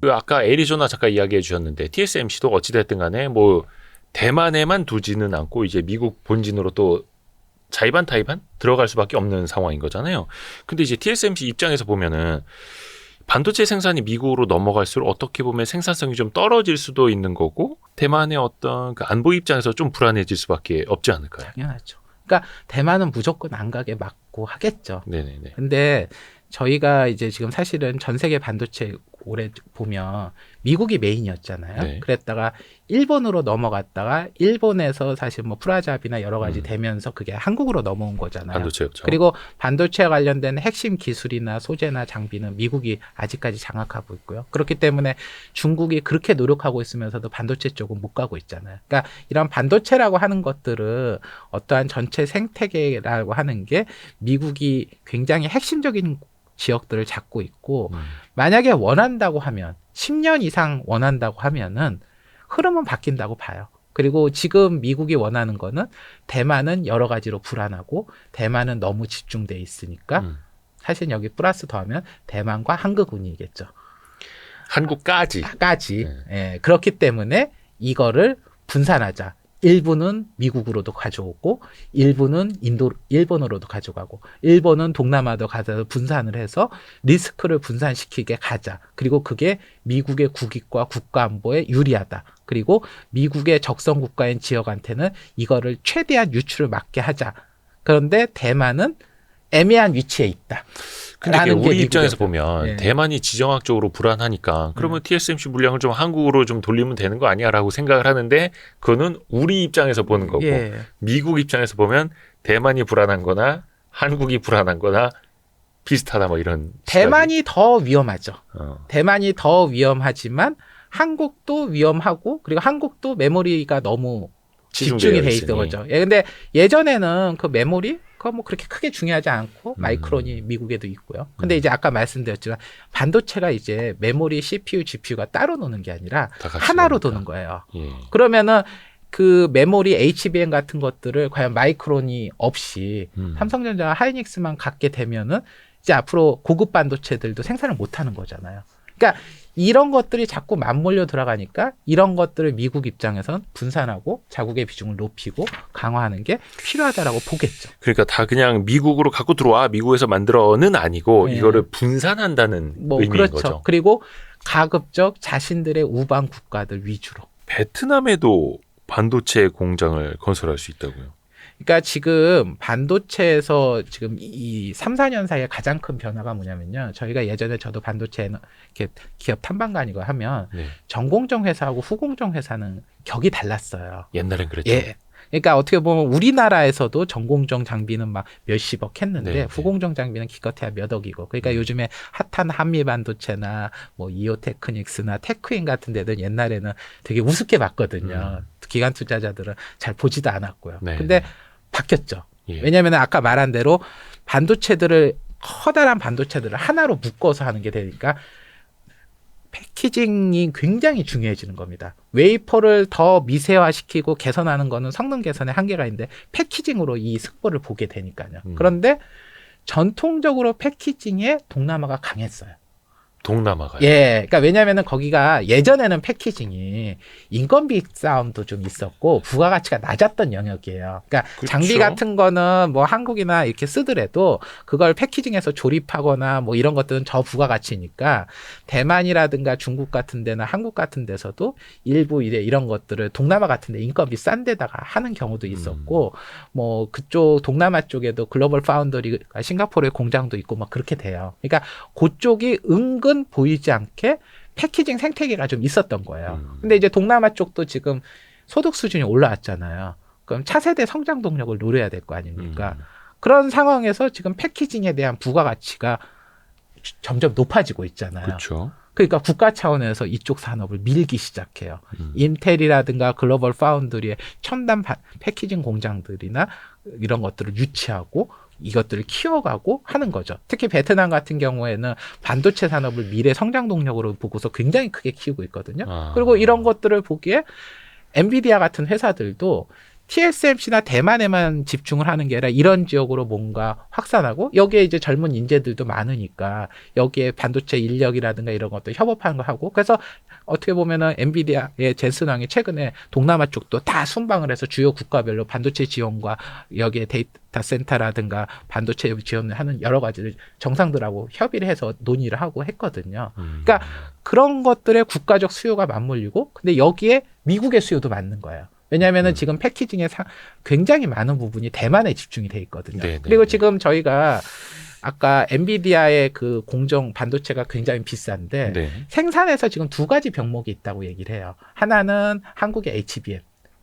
그 아까 애리조나 작가 이야기해 주셨는데 TSMC도 어찌됐든 간에 뭐 대만에만 두지는 않고 이제 미국 본진으로 또 자의반 타의반 들어갈 수밖에 없는 상황인 거잖아요. 근데 이제 TSMC 입장에서 보면은 반도체 생산이 미국으로 넘어갈수록 어떻게 보면 생산성이 좀 떨어질 수도 있는 거고 대만의 어떤 그 안보 입장에서 좀 불안해질 수밖에 없지 않을까요? 당연하죠. 그러니까 대만은 무조건 안 가게 막고 하겠죠. 네네네. 근데 저희가 이제 지금 사실은 전 세계 반도체 올해 보면 미국이 메인이었잖아요. 네. 그랬다가 일본으로 넘어갔다가 일본에서 사실 뭐 프라잡이나 여러 가지 되면서 그게 한국으로 넘어온 거잖아요. 반도체였죠. 그리고 반도체와 관련된 핵심 기술이나 소재나 장비는 미국이 아직까지 장악하고 있고요. 그렇기 때문에 중국이 그렇게 노력하고 있으면서도 반도체 쪽은 못 가고 있잖아요. 그러니까 이런 반도체라고 하는 것들은 어떠한 전체 생태계라고 하는 게 미국이 굉장히 핵심적인 지역들을 잡고 있고 만약에 원한다고 하면 10년 이상 원한다고 하면은 흐름은 바뀐다고 봐요. 그리고 지금 미국이 원하는 거는 대만은 여러 가지로 불안하고 대만은 너무 집중돼 있으니까 사실 여기 플러스 더하면 대만과 한국운이겠죠. 한국까지. 예, 그렇기 때문에 이거를 분산하자. 일부는 미국으로도 가져오고 일부는 일본으로도 가져가고 일본은 동남아도 가서 분산을 해서 리스크를 분산시키게 가자. 그리고 그게 미국의 국익과 국가안보에 유리하다. 그리고 미국의 적성 국가인 지역한테는 이거를 최대한 유출을 막게 하자. 그런데 대만은 애매한 위치에 있다. 근데 우리 입장에서 보면 예. 대만이 지정학적으로 불안하니까 그러면 TSMC 물량을 좀 한국으로 좀 돌리면 되는 거 아니야라고 생각을 하는데 그거는 우리 입장에서 보는 거고 예. 미국 입장에서 보면 대만이 불안한 거나 한국이 불안한 거나 비슷하다 뭐 이런 대만이 더 위험하죠. 시각이. 대만이 더 위험하지만 한국도 위험하고 그리고 한국도 메모리가 너무 집중이 돼 있던 거죠. 예, 근데 예전에는 그 메모리 그거 뭐 그렇게 크게 중요하지 않고 마이크론이 미국에도 있고요. 근데 이제 아까 말씀드렸지만 반도체가 이제 메모리, CPU, GPU가 따로 노는 게 아니라 하나로 도는 거예요. 예. 그러면은 그 메모리 HBM 같은 것들을 과연 마이크론이 없이 삼성전자와 하이닉스만 갖게 되면은 이제 앞으로 고급 반도체들도 생산을 못 하는 거잖아요. 그러니까 이런 것들이 자꾸 맞물려 들어가니까 이런 것들을 미국 입장에선 분산하고 자국의 비중을 높이고 강화하는 게 필요하다라고 보겠죠. 그러니까 다 그냥 미국으로 갖고 들어와 미국에서 만들어는 아니고 네. 이거를 분산한다는 뭐 의미인 그렇죠. 거죠. 그리고 가급적 자신들의 우방 국가들 위주로. 베트남에도 반도체 공장을 건설할 수 있다고요. 그러니까 지금 반도체에서 지금 이 3, 4년 사이에 가장 큰 변화가 뭐냐면요. 저희가 예전에 저도 반도체 이렇게 기업 탐방관이고 하면 네. 전공정 회사하고 후공정 회사는 격이 달랐어요. 옛날엔 그랬죠. 예. 그러니까 어떻게 보면 우리나라에서도 전공정 장비는 막 몇십억 했는데 네, 후공정 장비는 기껏해야 몇 억이고 그러니까 요즘에 핫한 한미 반도체나 뭐 이오테크닉스나 테크인 같은 데는 옛날에는 되게 우습게 봤거든요. 기관 투자자들은 잘 보지도 않았고요. 네. 근데 바뀌었죠. 예. 왜냐하면 아까 말한 대로 반도체들을 커다란 반도체들을 하나로 묶어서 하는 게 되니까 패키징이 굉장히 중요해지는 겁니다. 웨이퍼를 더 미세화시키고 개선하는 거는 성능 개선에 한계가 있는데 패키징으로 이 승부를 보게 되니까요. 그런데 전통적으로 패키징에 동남아가 강했어요. 동남아가요. 예, 그러니까 왜냐하면은 거기가 예전에는 패키징이 인건비 싸움도 좀 있었고 부가가치가 낮았던 영역이에요. 그러니까 그렇죠. 장비 같은 거는 뭐 한국이나 이렇게 쓰더라도 그걸 패키징해서 조립하거나 뭐 이런 것들은 저부가가치니까 대만이라든가 중국 같은 데나 한국 같은 데서도 일부 이런 것들을 동남아 같은 데 인건비 싼 데다가 하는 경우도 있었고 뭐 그쪽 동남아 쪽에도 글로벌 파운더리가 싱가포르에 공장도 있고 막 그렇게 돼요. 그러니까 그쪽이 은근 보이지 않게 패키징 생태계가 좀 있었던 거예요. 근데 이제 동남아 쪽도 지금 소득 수준이 올라왔잖아요. 그럼 차세대 성장 동력을 노려야 될 거 아닙니까? 그런 상황에서 지금 패키징에 대한 부가가치가 점점 높아지고 있잖아요. 그렇죠. 그러니까 국가 차원에서 이쪽 산업을 밀기 시작해요. 인텔이라든가 글로벌 파운드리의 첨단 패키징 공장들이나 이런 것들을 유치하고 이것들을 키워가고 하는 거죠. 특히 베트남 같은 경우에는 반도체 산업을 미래 성장 동력으로 보고서 굉장히 크게 키우고 있거든요. 그리고 이런 것들을 보기에 엔비디아 같은 회사들도 TSMC나 대만에만 집중을 하는 게 아니라 이런 지역으로 뭔가 확산하고 여기에 이제 젊은 인재들도 많으니까 여기에 반도체 인력이라든가 이런 것도 협업하는 거 하고 그래서 어떻게 보면은 엔비디아의 젠슨 왕이 최근에 동남아 쪽도 다 순방을 해서 주요 국가별로 반도체 지원과 여기에 데이터 센터라든가 반도체 지원을 하는 여러 가지를 정상들하고 협의를 해서 논의를 하고 했거든요. 그러니까 그런 것들의 국가적 수요가 맞물리고 근데 여기에 미국의 수요도 맞는 거예요. 왜냐하면은 지금 패키징의 굉장히 많은 부분이 대만에 집중이 돼 있거든요. 네네. 그리고 지금 저희가 아까 엔비디아의 그 공정 반도체가 굉장히 비싼데 네. 생산에서 지금 두 가지 병목이 있다고 얘기를 해요. 하나는 한국의 HBM.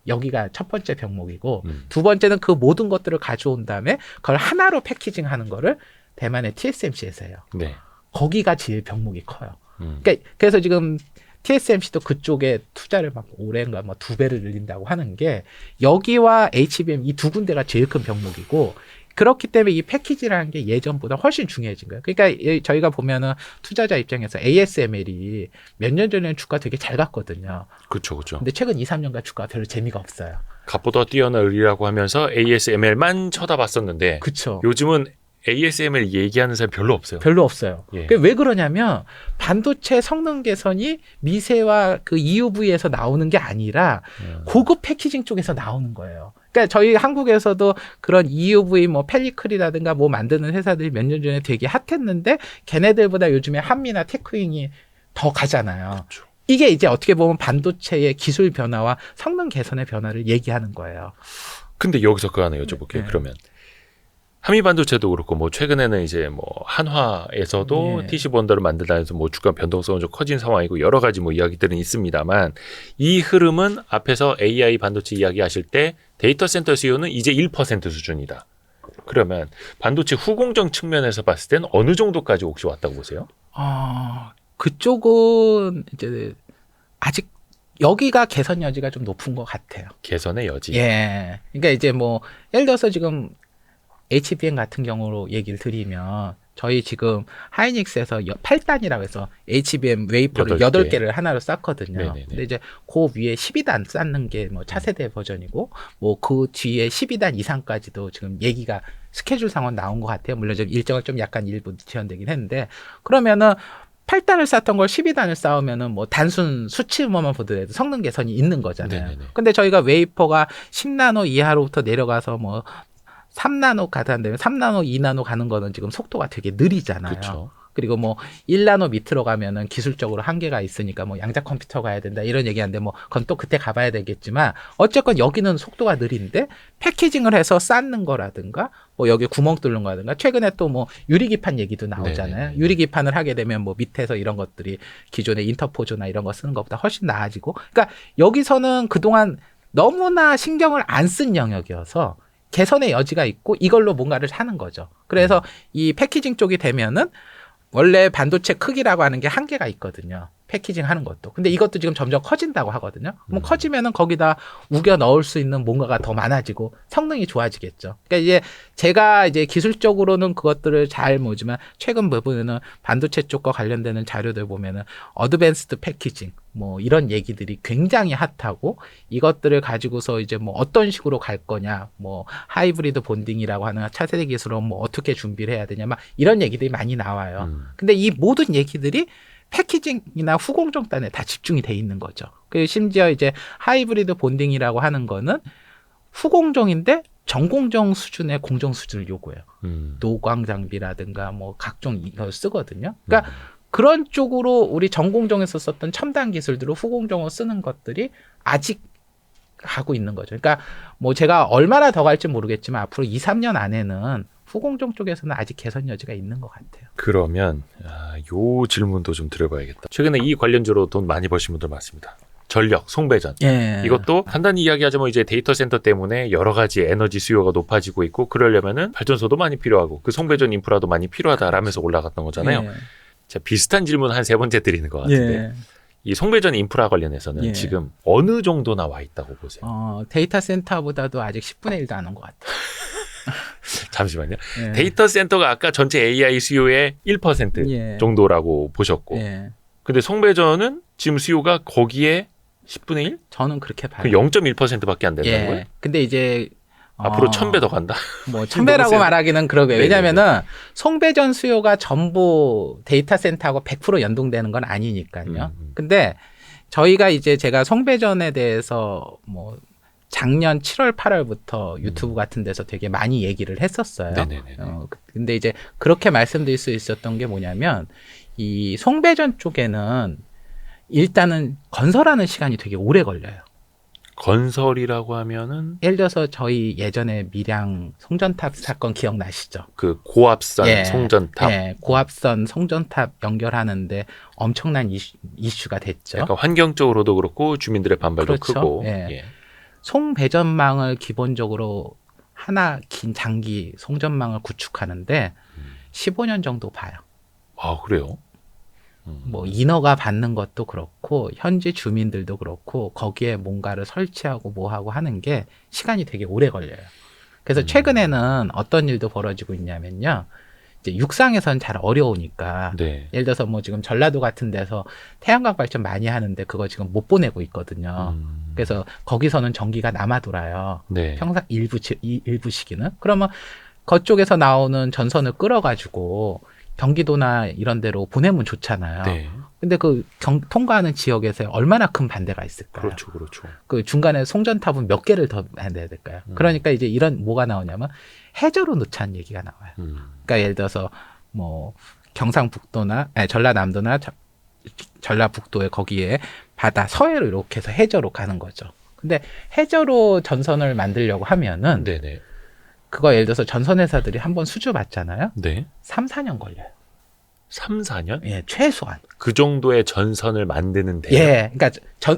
여기가 첫 번째 병목이고 두 번째는 그 모든 것들을 가져온 다음에 그걸 하나로 패키징하는 거를 대만의 TSMC에서 해요. 네. 거기가 제일 병목이 커요. 그러니까 그래서 지금 TSMC도 그쪽에 투자를 막 올해인가 뭐 2배를 늘린다고 하는 게 여기와 HBM 이 두 군데가 제일 큰 병목이고 그렇기 때문에 이 패키지라는 게 예전보다 훨씬 중요해진 거예요. 그러니까 저희가 보면은 투자자 입장에서 ASML이 몇 년 전에는 주가 되게 잘 갔거든요. 그렇죠, 그렇죠. 근데 최근 2, 3년간 주가가 별로 재미가 없어요. 값보다 뛰어나으리라고 하면서 ASML만 쳐다봤었는데 그렇죠. 요즘은 ASML 얘기하는 사람 별로 없어요. 별로 없어요. 예. 왜 그러냐면 반도체 성능 개선이 미세와 그 EUV에서 나오는 게 아니라 고급 패키징 쪽에서 나오는 거예요. 그러니까 저희 한국에서도 그런 EUV 뭐 펠리클이라든가 뭐 만드는 회사들이 몇 년 전에 되게 핫했는데 걔네들보다 요즘에 한미나 테크윙이 더 가잖아요. 그렇죠. 이게 이제 어떻게 보면 반도체의 기술 변화와 성능 개선의 변화를 얘기하는 거예요. 근데 여기서 그거 하나 여쭤볼게요. 네. 그러면 한미 반도체도 그렇고 뭐 최근에는 이제 뭐 한화에서도 네. TC 본더를 만들다 해서 뭐 주가 변동성은 좀 커진 상황이고 여러 가지 뭐 이야기들은 있습니다만 이 흐름은 앞에서 AI 반도체 이야기하실 때 데이터 센터 수요는 이제 1% 수준이다. 그러면 반도체 후공정 측면에서 봤을 때는 어느 정도까지 혹시 왔다고 보세요? 그쪽은 이제 아직 여기가 개선 여지가 좀 높은 것 같아요. 개선의 여지. 예. 그러니까 이제 뭐 예를 들어서 지금 HBM 같은 경우로 얘기를 드리면 저희 지금 하이닉스에서 8단이라고 해서 HBM 웨이퍼를 8개. 8개를 하나로 쌓거든요. 네네네. 근데 이제 그 위에 12단 쌓는 게 뭐 차세대 버전이고 뭐 그 뒤에 12단 이상까지도 지금 얘기가 스케줄 상은 나온 것 같아요. 물론 좀 일정을 좀 약간 일부 지연되긴 했는데 그러면은 8단을 쌓던 걸 12단을 쌓으면은 뭐 단순 수치만 보더라도 성능 개선이 있는 거잖아요. 네네네. 근데 저희가 웨이퍼가 10나노 이하로부터 내려가서 뭐 3나노 가다는데 3나노, 2나노 가는 거는 지금 속도가 되게 느리잖아요. 그렇죠. 그리고 뭐 1나노 밑으로 가면은 기술적으로 한계가 있으니까 뭐 양자 컴퓨터 가야 된다 이런 얘기하는데 뭐 그건 또 그때 가봐야 되겠지만 어쨌건 여기는 속도가 느린데 패키징을 해서 쌓는 거라든가 뭐 여기 구멍 뚫는 거라든가 최근에 또 뭐 유리기판 얘기도 나오잖아요. 네네네. 유리기판을 하게 되면 뭐 밑에서 이런 것들이 기존의 인터포즈나 이런 거 쓰는 것보다 훨씬 나아지고 그러니까 여기서는 그동안 너무나 신경을 안 쓴 영역이어서 개선의 여지가 있고 이걸로 뭔가를 하는 거죠. 그래서 이 패키징 쪽이 되면은 원래 반도체 크기라고 하는 게 한계가 있거든요. 패키징 하는 것도. 근데 이것도 지금 점점 커진다고 하거든요. 그럼 커지면은 거기다 우겨 넣을 수 있는 뭔가가 더 많아지고 성능이 좋아지겠죠. 그러니까 이제 제가 이제 기술적으로는 그것들을 잘 모지만 최근 부분에는 반도체 쪽과 관련되는 자료들 보면은 어드밴스드 패키징 뭐 이런 얘기들이 굉장히 핫하고 이것들을 가지고서 이제 뭐 어떤 식으로 갈 거냐 뭐 하이브리드 본딩이라고 하는 차세대 기술로 뭐 어떻게 준비를 해야 되냐 막 이런 얘기들이 많이 나와요. 근데 이 모든 얘기들이 패키징이나 후공정단에 다 집중이 돼 있는 거죠. 그리고 심지어 이제 하이브리드 본딩이라고 하는 거는 후공정인데 전공정 수준의 공정 수준을 요구해요. 노광 장비라든가 뭐 각종 이걸 쓰거든요. 그러니까 그런 쪽으로 우리 전공정에서 썼던 첨단 기술들을 후공정으로 쓰는 것들이 아직 하고 있는 거죠. 그러니까 뭐 제가 얼마나 더 갈지 모르겠지만 앞으로 2, 3년 안에는 후공정 쪽에서는 아직 개선 여지가 있는 것 같아요. 그러면 요 질문도 좀 드려봐야겠다. 최근에 이 관련주로 돈 많이 버신 분들 많습니다. 전력, 송배전. 예. 이것도 간단히 이야기하자면 이제 데이터 센터 때문에 여러 가지 에너지 수요가 높아지고 있고 그러려면은 발전소도 많이 필요하고 그 송배전 인프라도 많이 필요하다라면서 올라갔던 거잖아요. 예. 자, 비슷한 질문 한 3번째 드리는 것 같은데 예. 이 송배전 인프라 관련해서는 예. 지금 어느 정도 나와 있다고 보세요? 데이터 센터보다도 아직 10분의 1도 안 온 것 같아요. 잠시만요. 예. 데이터 센터가 아까 전체 AI 수요의 1% 예. 정도라고 보셨고 예. 근데 송배전은 지금 수요가 거기에 10분의 1? 저는 그렇게 봐요. 그 0.1%밖에 안 된다는 예. 거예요? 근데 이제 앞으로 1000배 더 간다. 뭐 지금 1000배라고 너무 세요. 말하기는 그러고요. 네네네. 왜냐면은 송배전 수요가 전부 데이터 센터하고 100% 연동되는 건 아니니까요. 근데 저희가 이제 제가 송배전에 대해서 뭐 작년 7월, 8월부터 유튜브 같은 데서 되게 많이 얘기를 했었어요. 네네네. 근데 이제 그렇게 말씀드릴 수 있었던 게 뭐냐면 이 송배전 쪽에는 일단은 건설하는 시간이 되게 오래 걸려요. 건설이라고 하면은 예를 들어서 저희 예전에 밀양 송전탑 사건 기억나시죠? 그 고압선 예. 송전탑. 네, 고압선 송전탑 연결하는데 엄청난 이슈가 됐죠. 약간 환경적으로도 그렇고 주민들의 반발도 그렇죠. 크고. 예. 예. 송배전망을 기본적으로 하나 긴 장기 송전망을 구축하는데 15년 정도 봐요. 아 그래요? 뭐 인허가 받는 것도 그렇고 현지 주민들도 그렇고 거기에 뭔가를 설치하고 뭐하고 하는 게 시간이 되게 오래 걸려요. 그래서 최근에는 어떤 일도 벌어지고 있냐면요. 이제 육상에선 잘 어려우니까 네. 예를 들어서 뭐 지금 전라도 같은 데서 태양광 발전 많이 하는데 그거 지금 못 보내고 있거든요. 그래서 거기서는 전기가 남아 돌아요. 네. 평상 일부 시기는. 그러면 그쪽에서 나오는 전선을 끌어가지고 경기도나 이런 데로 보내면 좋잖아요. 네. 근데 그 통과하는 지역에서 얼마나 큰 반대가 있을까요? 그렇죠, 그렇죠. 그 중간에 송전탑은 몇 개를 더 해야 될까요? 그러니까 이제 이런 뭐가 나오냐면 해저로 넣자는 얘기가 나와요. 그러니까 예를 들어서 뭐 경상북도나 전라남도나 전라북도에 거기에 바다 서해로 이렇게 해서 해저로 가는 거죠. 근데 해저로 전선을 만들려고 하면은 네네. 그거 예를 들어서 전선회사들이 한번 수주 받잖아요. 네. 3, 4년 걸려요. 3, 4년? 예, 최소한. 그 정도의 전선을 만드는데. 예, 그러니까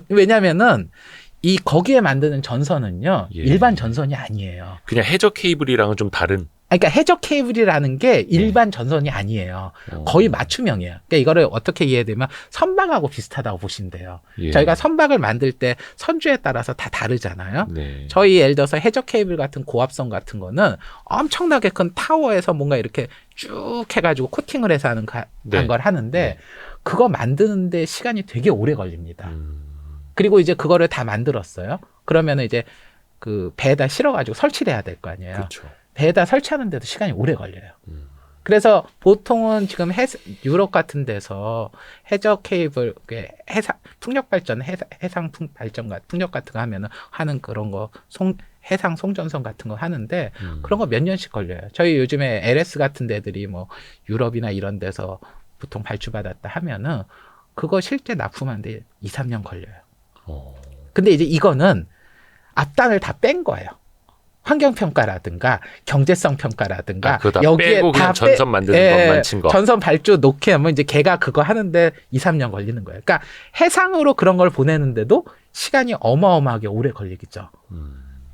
왜냐면은 이 거기에 만드는 전선은요 예. 일반 전선이 아니에요. 그냥 해저 케이블이랑은 좀 다른. 그러니까 해저 케이블이라는 게 일반 전선이 아니에요. 거의 맞춤형이에요. 그러니까 이거를 어떻게 이해되면 선박하고 비슷하다고 보시면 돼요. 예. 저희가 선박을 만들 때 선주에 따라서 다 다르잖아요. 네. 저희 예를 들어서 해저 케이블 같은 고압선 같은 거는 엄청나게 큰 타워에서 뭔가 이렇게 쭉 해가지고 코팅을 해서 하는 네. 걸 하는데 네. 그거 만드는데 시간이 되게 오래 걸립니다. 그리고 이제 그거를 다 만들었어요. 그러면 이제 그 배에다 실어가지고 설치를 해야 될 거 아니에요. 그렇죠. 배에다 설치하는데도 시간이 오래 걸려요. 그래서 보통은 지금 유럽 같은 데서 해저 케이블, 풍력 발전, 해상 발전 풍력 같은 거 하는 그런 거 해상 송전선 같은 거 하는데 그런 거 몇 년씩 걸려요. 저희 요즘에 LS 같은 데들이 뭐 유럽이나 이런 데서 보통 발주받았다 하면은 그거 실제 납품하는데 2, 3년 걸려요. 근데 이제 이거는 앞단을 다 뺀 거예요. 환경평가라든가 경제성 평가라든가 그거 다 빼고 그냥 전선 만드는 것만 친 거. 전선 발주 놓게 하면 이제 걔가 그거 하는데 2, 3년 걸리는 거예요. 그러니까 해상으로 그런 걸 보내는데도 시간이 어마어마하게 오래 걸리겠죠.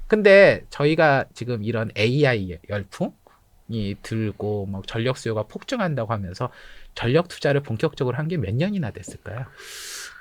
근데 저희가 지금 이런 AI 열풍이 들고 뭐 전력 수요가 폭증한다고 하면서 전력 투자를 본격적으로 한 게 몇 년이나 됐을까요?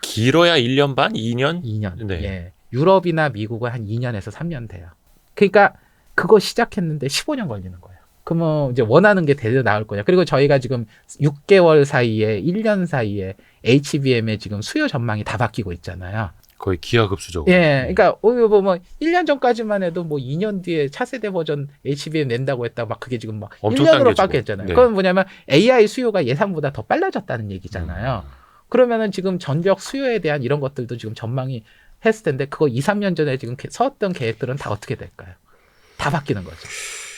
길어야 1년 반? 2년? 2년. 네. 예. 유럽이나 미국은 한 2년에서 3년 돼요. 그러니까 그거 시작했는데 15년 걸리는 거예요. 그러면 이제 원하는 게 대려 나올 거냐. 그리고 저희가 지금 6개월 사이에 1년 사이에 HBM의 지금 수요 전망이 다 바뀌고 있잖아요. 거의 기하급수적으로. 예. 그러니까 뭐 1년 전까지만 해도 뭐 2년 뒤에 차세대 버전 HBM 낸다고 했다 막 그게 지금 막 엄청 1년으로 당겨지고. 바뀌었잖아요. 네. 그건 뭐냐면 AI 수요가 예상보다 더 빨라졌다는 얘기잖아요. 그러면은 지금 전력 수요에 대한 이런 것들도 지금 전망이 했을 텐데 그거 2, 3년 전에 지금 서왔던 계획들은 다 어떻게 될까요? 다 바뀌는 거죠.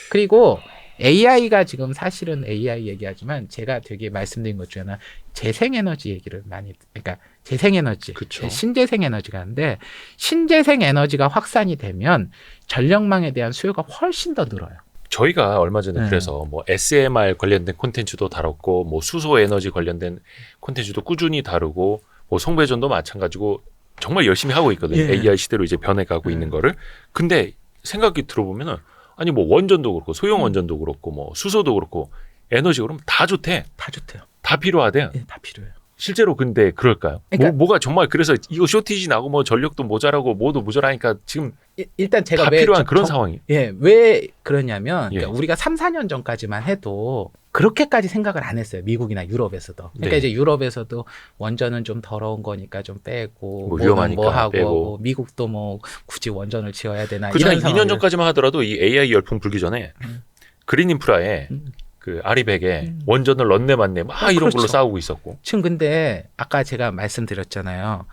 그리고 AI가 지금 사실은 AI 얘기하지만 제가 되게 말씀드린 것 중에 하나 재생에너지 얘기를 많이 그러니까 재생에너지, 그쵸. 신재생에너지가 하는데 신재생에너지가 확산이 되면 전력망에 대한 수요가 훨씬 더 늘어요. 저희가 얼마 전에 네. 그래서 뭐 SMR 관련된 콘텐츠도 다뤘고 뭐 수소 에너지 관련된 콘텐츠도 꾸준히 다루고 뭐 송배전도 마찬가지고 정말 열심히 하고 있거든요. 예. AI 시대로 이제 변해가고 있는 거를. 근데 생각이 들어보면은 아니 뭐 원전도 그렇고 소형 원전도 그렇고 뭐 수소도 그렇고 에너지 그러면 다 좋대. 다 좋대요. 다 필요하대. 예, 다 필요해요. 실제로 근데 그럴까요? 그러니까- 뭐가 정말 그래서 이거 쇼티지 나고 뭐 전력도 모자라고 뭐도 모자라니까 지금 일단 제가 다 왜 필요한 그런 상황이. 왜 그러냐면 예. 그러니까 우리가 3, 4년 전까지만 해도 그렇게까지 생각을 안 했어요. 미국이나 유럽에서도. 그러니까 네. 이제 유럽에서도 원전은 좀 더러운 거니까 좀 빼고 뭐 뭐는 위험하니까 뭐 하고 빼고. 뭐 미국도 뭐 굳이 원전을 지어야 되나 그 전에 이런 2년 상황을 전까지만 하더라도 이 AI 열풍 불기 전에 그린 인프라에 음. 그 아리백에 원전을 넣네 맞네 막 이런 그렇죠. 걸로 싸우고 있었고. 지금 근데 아까 제가 말씀드렸잖아요.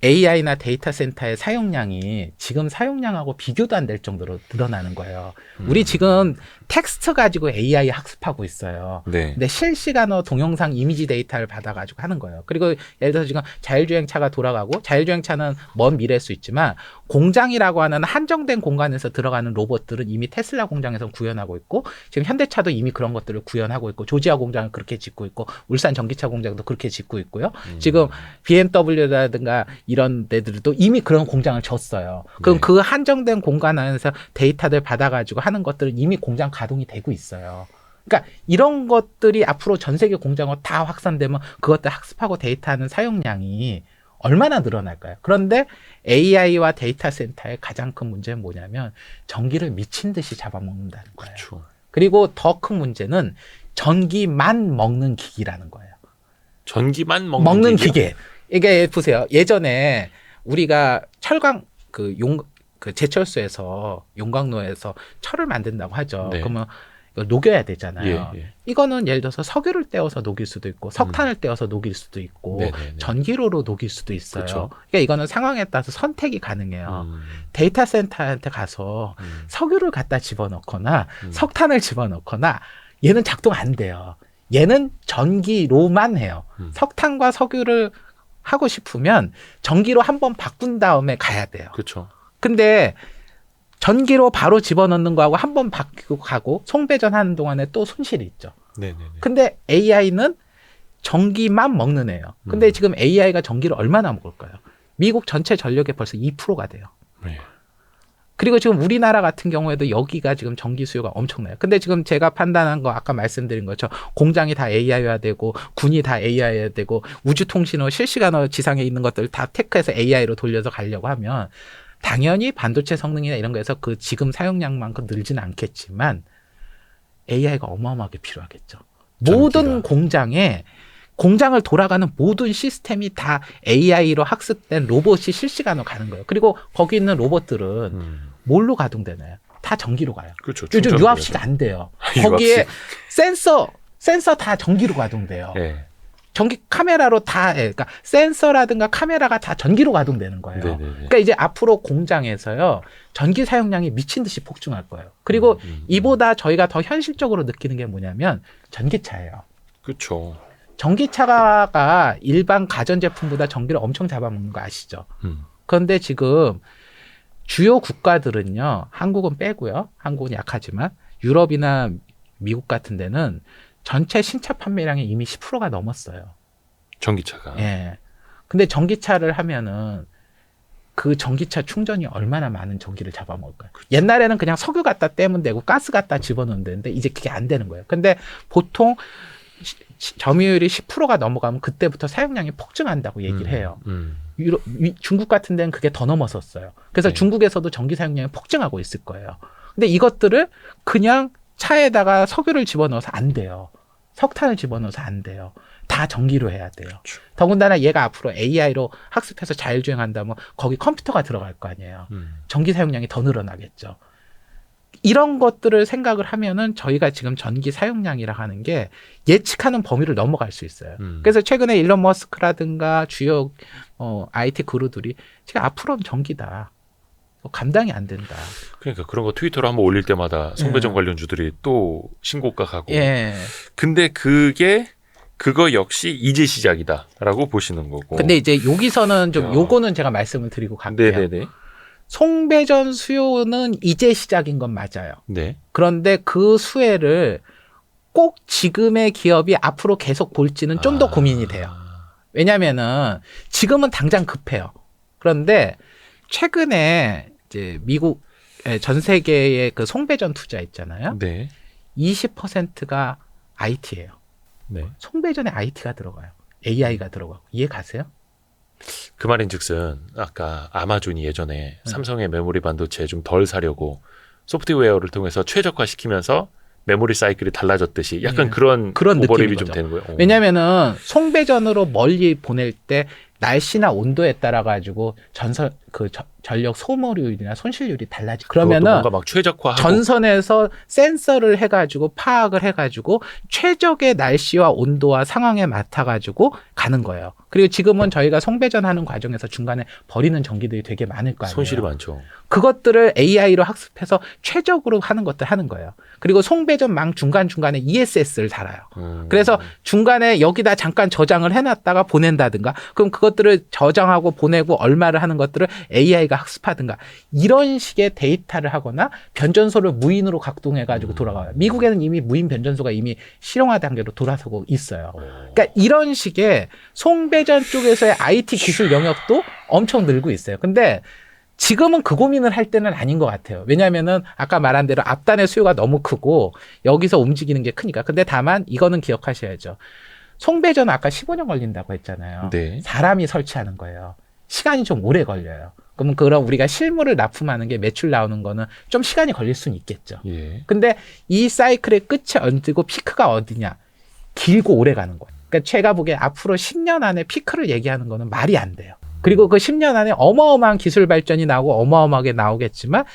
AI나 데이터 센터의 사용량이 지금 사용량하고 비교도 안 될 정도로 늘어나는 거예요. 우리 지금 텍스트 가지고 AI 학습하고 있어요. 네. 근데 실시간어 동영상 이미지 데이터를 받아가지고 하는 거예요. 그리고 예를 들어서 지금 자율주행차가 돌아가고 자율주행차는 먼 미래일 수 있지만 공장이라고 하는 한정된 공간에서 들어가는 로봇들은 이미 테슬라 공장에서 구현하고 있고 지금 현대차도 이미 그런 것들을 구현하고 있고 조지아 공장은 그렇게 짓고 있고 울산 전기차 공장도 그렇게 짓고 있고요. 지금 BMW라든가 이런 데들도 이미 그런 공장을 졌어요. 그럼 네. 그 한정된 공간 안에서 데이터들 받아가지고 하는 것들은 이미 공장 가동이 되고 있어요. 그러니까 이런 것들이 앞으로 전 세계 공장으로 다 확산되면 그것들 학습하고 데이터하는 사용량이 얼마나 늘어날까요? 그런데 AI와 데이터 센터의 가장 큰 문제는 뭐냐면 전기를 미친 듯이 잡아먹는다는 거예요. 그렇죠. 그리고 더 큰 문제는 전기만 먹는 기기라는 거예요. 전기만 먹는 기계요? 기계. 이게 보세요. 예전에 우리가 철강 그 제철소에서 용광로에서 철을 만든다고 하죠. 네. 그러면 이걸 녹여야 되잖아요. 예, 예. 이거는 예를 들어서 석유를 떼어서 녹일 수도 있고 석탄을 떼어서 녹일 수도 있고 네네네. 전기로로 녹일 수도 있어요. 그렇죠. 그러니까 이거는 상황에 따라서 선택이 가능해요. 데이터 센터한테 가서 석유를 갖다 집어넣거나 석탄을 집어넣거나 얘는 작동 안 돼요. 얘는 전기로만 해요. 석탄과 석유를 하고 싶으면 전기로 한번 바꾼 다음에 가야 돼요. 그렇죠. 근데 전기로 바로 집어넣는 거하고 한번 바뀌고 가고 송배전하는 동안에 또 손실이 있죠. 네네네. 근데 AI는 전기만 먹는 애예요. 근데 지금 AI가 전기를 얼마나 먹을까요? 미국 전체 전력의 벌써 2%가 돼요. 네. 그리고 지금 우리나라 같은 경우에도 여기가 지금 전기 수요가 엄청나요. 근데 지금 제가 판단한 거 아까 말씀드린 것처럼 공장이 다 AI여야 되고 군이 다 AI여야 되고 우주통신호 실시간으로 지상에 있는 것들 다 테크해서 AI로 돌려서 가려고 하면 당연히 반도체 성능이나 이런 거에서 그 지금 사용량만큼 늘지는 않겠지만 AI가 어마어마하게 필요하겠죠. 전기가. 모든 공장을 돌아가는 모든 시스템이 다 AI로 학습된 로봇이 실시간으로 가는 거예요. 그리고 거기 있는 로봇들은 뭘로 가동되나요? 다 전기로 가요. 그렇죠. 요즘 충전도 유압식 해야 안 돼요. 유압식. 거기에 센서 다 전기로 가동돼요. 돼요. 네. 전기 카메라로 그러니까 센서라든가 카메라가 다 전기로 가동되는 거예요. 네네네. 그러니까 이제 앞으로 공장에서요 전기 사용량이 미친 듯이 폭증할 거예요. 그리고 이보다 저희가 더 현실적으로 느끼는 게 뭐냐면 전기차예요. 그렇죠. 전기차가 일반 가전제품보다 전기를 엄청 잡아먹는 거 아시죠? 그런데 지금 주요 국가들은요, 한국은 빼고요, 한국은 약하지만 유럽이나 미국 같은 데는 전체 신차 판매량의 이미 10%가 넘었어요. 전기차가. 예. 근데 전기차를 하면은 그 전기차 충전이 얼마나 많은 전기를 잡아먹을까요? 옛날에는 그냥 석유 갖다 떼면 되고 가스 갖다 집어넣으면 되는데 이제 그게 안 되는 거예요. 근데 보통 점유율이 10%가 넘어가면 그때부터 사용량이 폭증한다고 얘기를 해요. 중국 같은 데는 그게 더 넘었었어요. 그래서 네. 중국에서도 전기 사용량이 폭증하고 있을 거예요. 근데 이것들을 그냥 차에다가 석유를 집어넣어서 안 돼요. 석탄을 집어넣어서 안 돼요. 다 전기로 해야 돼요. 그렇죠. 더군다나 얘가 앞으로 AI로 학습해서 자율주행한다면 거기 컴퓨터가 들어갈 거 아니에요. 전기 사용량이 더 늘어나겠죠. 이런 것들을 생각을 하면은 저희가 지금 전기 사용량이라 하는 게 예측하는 범위를 넘어갈 수 있어요. 그래서 최근에 일론 머스크라든가 주요 IT 그루들이 지금 앞으로는 전기다. 감당이 안 된다. 그러니까 그런 거 트위터로 한번 올릴 때마다 송배전 관련주들이 또 신고가 가고. 예. 근데 그거 역시 이제 시작이다라고 보시는 거고. 근데 이제 여기서는 좀 야. 요거는 제가 말씀을 드리고 갈게요. 네네네. 송배전 수요는 이제 시작인 건 맞아요. 네. 그런데 그 수혜를 꼭 지금의 기업이 앞으로 계속 볼지는 좀 더 고민이 돼요. 왜냐면은 지금은 당장 급해요. 그런데 최근에 이제 미국 전 세계의 그 송배전 투자 있잖아요. 네. 20%가 IT예요. 네. 송배전에 IT가 들어가요. AI가 들어가고. 이해 가세요? 그 말인즉슨 아까 아마존이 예전에 삼성의 메모리 반도체 좀 덜 사려고 소프트웨어를 통해서 최적화시키면서 메모리 사이클이 달라졌듯이 약간 예. 그런 그런 오버랩이 느낌인 좀 거죠. 되는 거예요. 오. 왜냐면은 송배전으로 멀리 보낼 때 날씨나 온도에 따라 가지고 전력 소모율이나 손실률이 달라지. 그것도 그러면은 뭔가 막 최적화하고 전선에서 센서를 해가지고 파악을 해가지고 최적의 날씨와 온도와 상황에 맞춰가지고 가는 거예요. 그리고 지금은 저희가 송배전하는 과정에서 중간에 버리는 전기들이 되게 많을 거 아니에요. 손실이 많죠. 그것들을 AI로 학습해서 최적으로 하는 것들 하는 거예요. 그리고 송배전망 중간중간에 ESS를 달아요. 그래서 중간에 여기다 잠깐 저장을 해놨다가 보낸다든가, 그럼 그것들을 저장하고 보내고 얼마를 하는 것들을 AI가 학습하든가, 이런 식의 데이터를 하거나 변전소를 무인으로 각동해가지고 돌아가요. 미국에는 이미 무인 변전소가 이미 실용화 단계로 돌아서고 있어요. 그러니까 이런 식의 송배전 쪽에서의 IT 기술 영역도 엄청 늘고 있어요. 근데 지금은 그 고민을 할 때는 아닌 것 같아요. 왜냐하면은 아까 말한 대로 앞단의 수요가 너무 크고 여기서 움직이는 게 크니까. 근데 다만 이거는 기억하셔야죠. 송배전 아까 15년 걸린다고 했잖아요. 네. 사람이 설치하는 거예요. 시간이 좀 오래 걸려요. 그럼 우리가 실물을 납품하는 게 매출 나오는 거는 좀 시간이 걸릴 수는 있겠죠. 예. 근데 이 사이클의 끝이 어디고 피크가 어디냐? 길고 오래 가는 거예요. 그러니까 제가 보기에 앞으로 10년 안에 피크를 얘기하는 거는 말이 안 돼요. 그리고 그 10년 안에 어마어마한 기술 발전이 나오고 어마어마하게 나오겠지만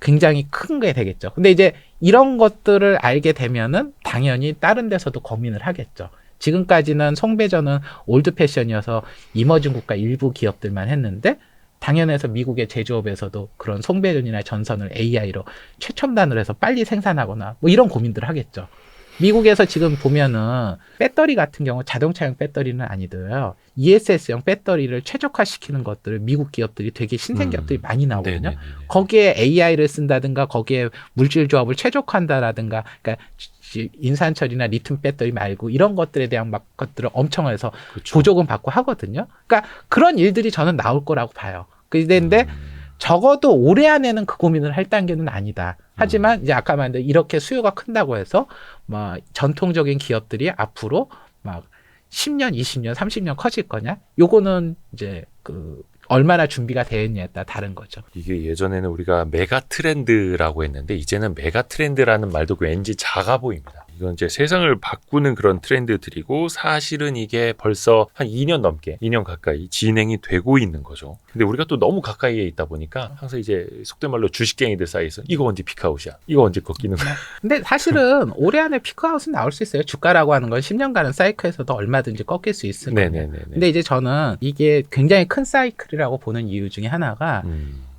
굉장히 큰 게 되겠죠. 근데 이제 이런 것들을 알게 되면은 당연히 다른 데서도 고민을 하겠죠. 지금까지는 송배전은 올드 패션이어서 이머징 국가 일부 기업들만 했는데, 당연해서 미국의 제조업에서도 그런 송배전이나 전선을 AI로 최첨단으로 해서 빨리 생산하거나 뭐 이런 고민들을 하겠죠. 미국에서 지금 보면은 배터리 같은 경우 자동차용 배터리는 아니더라요. ESS형 배터리를 최적화시키는 것들을 미국 기업들이 되게 신생 기업들이 많이 나오거든요. 네네네. 거기에 AI를 쓴다든가 거기에 물질 조합을 최적화한다라든가, 그러니까 인산철이나 리튬 배터리 말고 이런 것들에 대한 막 것들을 엄청 해서 그렇죠. 보조금 받고 하거든요. 그러니까 그런 일들이 저는 나올 거라고 봐요. 근데 적어도 올해 안에는 그 고민을 할 단계는 아니다. 하지만 이제 아까 말한 대로 이렇게 수요가 큰다고 해서 막 전통적인 기업들이 앞으로 막 10년, 20년, 30년 커질 거냐? 요거는 이제 얼마나 준비가 되어 있냐에 따라 다른 거죠. 이게 예전에는 우리가 메가 트렌드라고 했는데 이제는 메가 트렌드라는 말도 왠지 작아 보입니다. 이건 이제 세상을 바꾸는 그런 트렌드들이고 사실은 이게 벌써 한 2년 넘게 2년 가까이 진행이 되고 있는 거죠. 근데 우리가 또 너무 가까이에 있다 보니까 항상 이제 속된 말로 주식갱이들 사이에서 이거 언제 피크아웃이야? 이거 언제 꺾이는 거야? 근데 사실은 올해 안에 피크아웃은 나올 수 있어요. 주가라고 하는 건 10년간은 사이클에서도 얼마든지 꺾일 수 있을 거예요. 근데 이제 저는 이게 굉장히 큰 사이클이라고 보는 이유 중에 하나가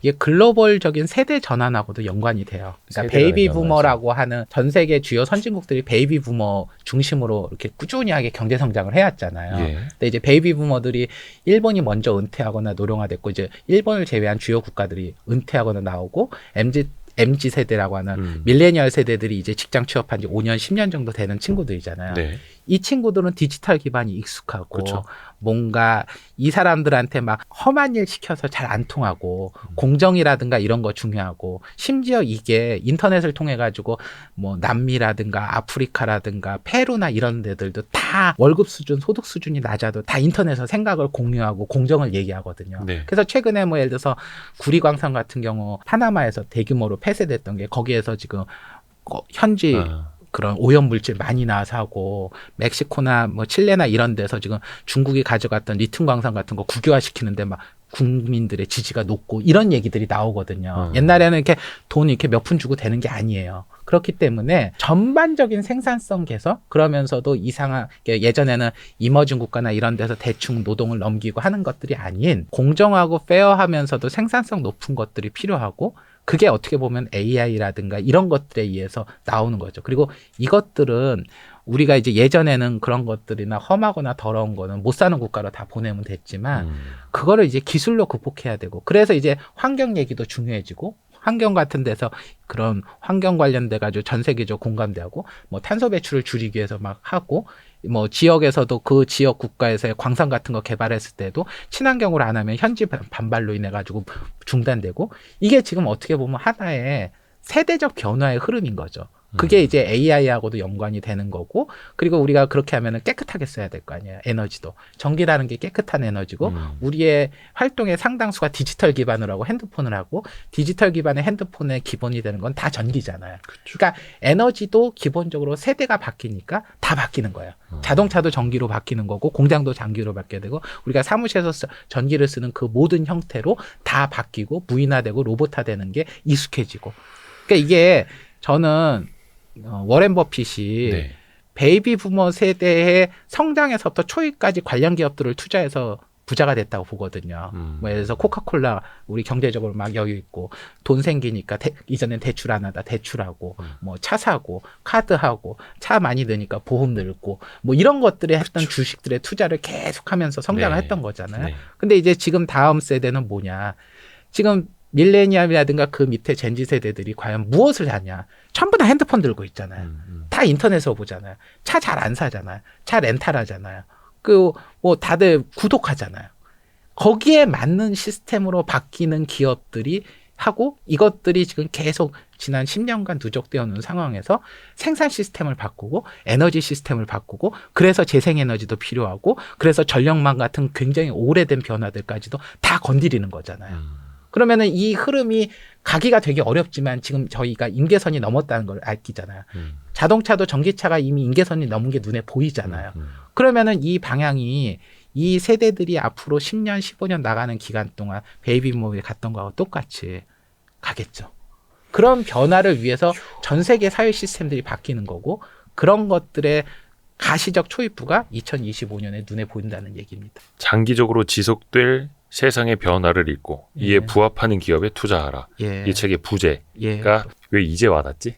이게 글로벌적인 세대 전환하고도 연관이 돼요. 그러니까 베이비 부머라고 하는 전 세계 주요 선진국들이 베이비 부머 중심으로 이렇게 꾸준하게 경제 성장을 해왔잖아요. 예. 근데 이제 베이비 부머들이 일본이 먼저 은퇴하거나 노령화됐고 이제 일본을 제외한 주요 국가들이 은퇴하거나 나오고 MZ 세대라고 하는 밀레니얼 세대들이 이제 직장 취업한 지 5년, 10년 정도 되는 친구들이잖아요. 네. 이 친구들은 디지털 기반이 익숙하고 그렇죠. 뭔가 이 사람들한테 막 험한 일 시켜서 잘 안 통하고 공정이라든가 이런 거 중요하고, 심지어 이게 인터넷을 통해 가지고 뭐 남미라든가 아프리카라든가 페루나 이런 데들도 다 월급 수준, 소득 수준이 낮아도 다 인터넷에서 생각을 공유하고 공정을 얘기하거든요. 네. 그래서 최근에 뭐 예를 들어서 구리광산 같은 경우 파나마에서 대규모로 폐쇄됐던 게 거기에서 지금 현지 그런 오염물질 많이 나와서 하고, 멕시코나 뭐 칠레나 이런 데서 지금 중국이 가져갔던 리튬 광산 같은 거 국유화시키는데 막 국민들의 지지가 높고 이런 얘기들이 나오거든요. 옛날에는 이렇게 돈 이렇게 몇 푼 주고 되는 게 아니에요. 그렇기 때문에 전반적인 생산성 개선, 그러면서도 예전에는 이머징 국가나 이런 데서 대충 노동을 넘기고 하는 것들이 아닌 공정하고 페어하면서도 생산성 높은 것들이 필요하고, 그게 어떻게 보면 AI라든가 이런 것들에 의해서 나오는 거죠. 그리고 이것들은 우리가 이제 예전에는 그런 것들이나 험하거나 더러운 거는 못 사는 국가로 다 보내면 됐지만 그거를 이제 기술로 극복해야 되고, 그래서 이제 환경 얘기도 중요해지고, 환경 같은 데서 그런 환경 관련돼 가지고 전 세계적 공감대하고 뭐 탄소 배출을 줄이기 위해서 막 하고, 뭐 지역에서도 그 지역 국가에서의 광산 같은 거 개발했을 때도 친환경으로 안 하면 현지 반발로 인해 가지고 중단되고, 이게 지금 어떻게 보면 하나의 세대적 변화의 흐름인 거죠. 그게 이제 AI하고도 연관이 되는 거고, 그리고 우리가 그렇게 하면은 깨끗하게 써야 될 거 아니에요. 에너지도. 전기라는 게 깨끗한 에너지고, 우리의 활동의 상당수가 디지털 기반으로 하고 핸드폰을 하고, 디지털 기반의 핸드폰의 기본이 되는 건 다 전기잖아요. 그쵸. 그러니까 에너지도 기본적으로 세대가 바뀌니까 다 바뀌는 거예요. 자동차도 전기로 바뀌는 거고, 공장도 전기로 바뀌어야 되고, 우리가 사무실에서 전기를 쓰는 그 모든 형태로 다 바뀌고, 무인화되고, 로봇화되는 게 익숙해지고. 그러니까 이게 저는 워렌 버핏이 네. 베이비 부머 세대의 성장에서부터 초기까지 관련 기업들을 투자해서 부자가 됐다고 보거든요. 뭐 예를 들어서 코카콜라 우리 경제적으로 막 여유 있고 돈 생기니까 이전엔 대출 안 하다 대출하고 뭐 차 사고 카드하고 차 많이 드니까 보험 늘고 뭐 이런 것들에 했던 그쵸. 주식들의 투자를 계속하면서 성장을 네. 했던 거잖아요. 네. 근데 이제 지금 다음 세대는 뭐냐? 지금 밀레니엄이라든가 그 밑에 젠지 세대들이 과연 무엇을 하냐? 전부 다 핸드폰 들고 있잖아요. 다 인터넷으로 보잖아요. 차 잘 안 사잖아요. 차 렌탈하잖아요. 그 뭐 다들 구독하잖아요. 거기에 맞는 시스템으로 바뀌는 기업들이 하고 이것들이 지금 계속 지난 10년간 누적되어 오는 상황에서 생산 시스템을 바꾸고 에너지 시스템을 바꾸고 그래서 재생에너지도 필요하고 그래서 전력망 같은 굉장히 오래된 변화들까지도 다 건드리는 거잖아요. 그러면은 이 흐름이 가기가 되게 어렵지만 지금 저희가 임계선이 넘었다는 걸 알기잖아요. 자동차도 전기차가 이미 임계선이 넘은 게 눈에 보이잖아요. 그러면은 이 방향이 이 세대들이 앞으로 10년, 15년 나가는 기간 동안 베이비붐에 갔던 거하고 똑같이 가겠죠. 그런 변화를 위해서 전 세계 사회 시스템들이 바뀌는 거고 그런 것들의 가시적 초입부가 2025년에 눈에 보인다는 얘기입니다. 장기적으로 지속될 세상의 변화를 읽고 이에 예. 부합하는 기업에 투자하라. 예. 이 책의 부제가 예. 왜 이제 와닿지?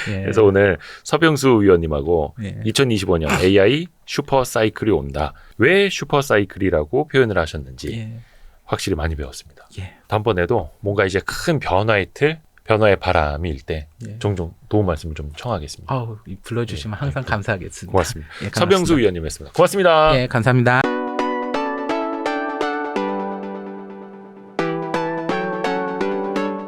예. 그래서 오늘 서병수 의원님하고 예. 2025년 AI 슈퍼 사이클이 온다. 왜 슈퍼 사이클이라고 표현을 하셨는지 예. 확실히 많이 배웠습니다. 예. 다음번에도 뭔가 이제 큰 변화의 틀, 변화의 바람이 일 때 예. 종종 도움 말씀을 좀 청하겠습니다. 아우, 불러주시면 예. 항상 감사하겠습니다. 고맙습니다. 예, 고맙습니다. 서병수 의원님이었습니다. 고맙습니다. 예, 감사합니다.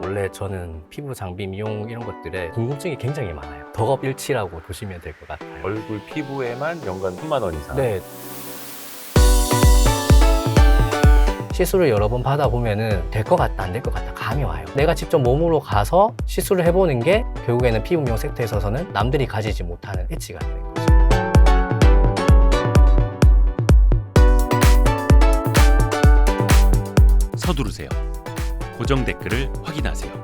원래 저는 피부 장비 미용 이런 것들에 궁금증이 굉장히 많아요. 덕업일치라고 보시면 될 것 같아요. 얼굴 피부에만 연간 3만 원 이상. 네. 시술을 여러 번 받아보면은 될 것 같다, 안 될 것 같다, 감이 와요. 내가 직접 몸으로 가서 시술을 해보는 게 결국에는 피부 미용 섹터에 있어서는 남들이 가지지 못하는 엣지가 되는 거죠. 서두르세요. 고정 댓글을 확인하세요.